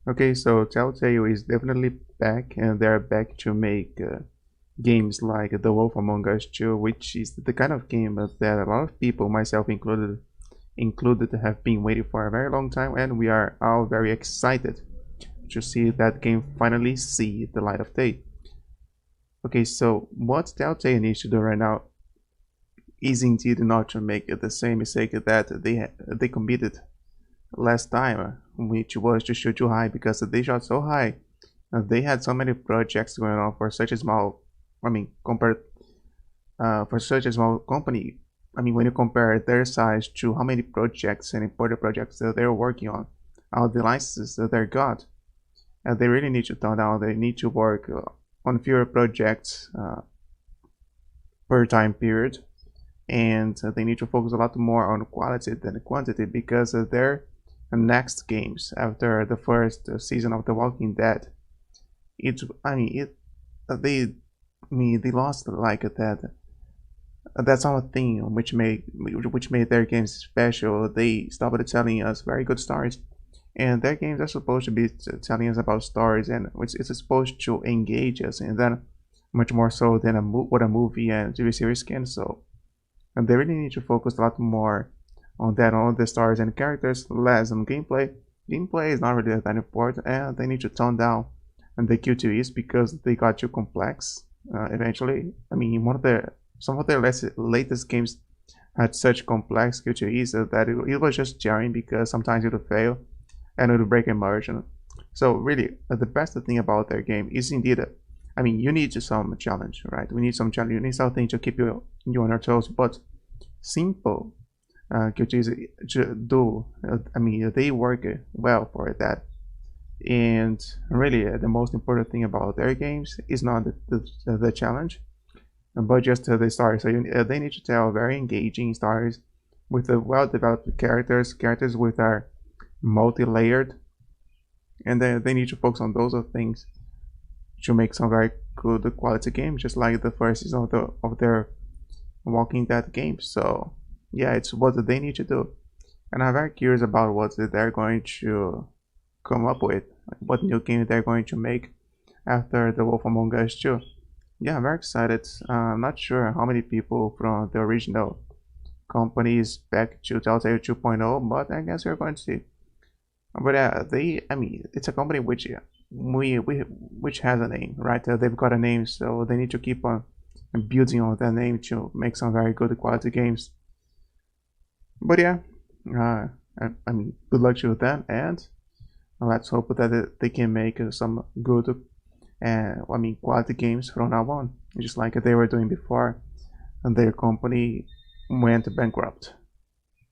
Okay, so Telltale is definitely back, and they're back to make games like The Wolf Among Us 2, which is the kind of game that a lot of people, myself included, have been waiting for a very long time, and we are all very excited to see that game finally see the light of day. Okay, so what Telltale needs to do right now is indeed not to make the same mistake that they committed last time, which was to shoot too high because they shot so high. They had so many projects going on for such a small, I mean, compared for such a small company. I mean, when you compare their size to how many projects and important projects that they're working on, all the licenses that they got, they really need to tone down. They need to work on fewer projects per time period, and they need to focus a lot more on quality than quantity because their next games after the first season of The Walking Dead, it I mean it they they lost like that. That's our thing which made their games special. They stopped telling us very good stories, and their games are supposed to be telling us about stories, and which is supposed to engage us, and then much more so than what a movie and TV series can. So, and they really need to focus a lot more on that, on the stories and characters, less on gameplay. Gameplay is not really that important, and they need to tone down and the QTEs because they got too complex. Eventually, I mean, some of their latest games had such complex QTEs that it was just jarring because sometimes it would fail and it would break immersion. So really, the best thing about their game is indeed, I mean, you need some challenge, right? We need some challenge. You need something to keep you on your toes, but simple QTEs do. I mean, they work well for that. And really, the most important thing about their games is not the challenge, but just the story. So they need to tell very engaging stories with the well-developed characters with are multi-layered, and they need to focus on those things to make some very good quality games, just like the first season of their Walking Dead games. So yeah, it's what they need to do, and I'm very curious about what they're going to come up with, what new game they're going to make after The Wolf Among Us 2. Yeah, I'm very excited. I'm not sure how many people from the original companies back to Telltale 2.0, but I guess we're going to see. But I mean, it's a company which which has a name, right? They've got a name, so they need to keep on building on that name to make some very good quality games. But yeah, I mean, good luck to them, and let's hope that they can make some good, I mean, quality games from now on, just like they were doing before, and their company went bankrupt.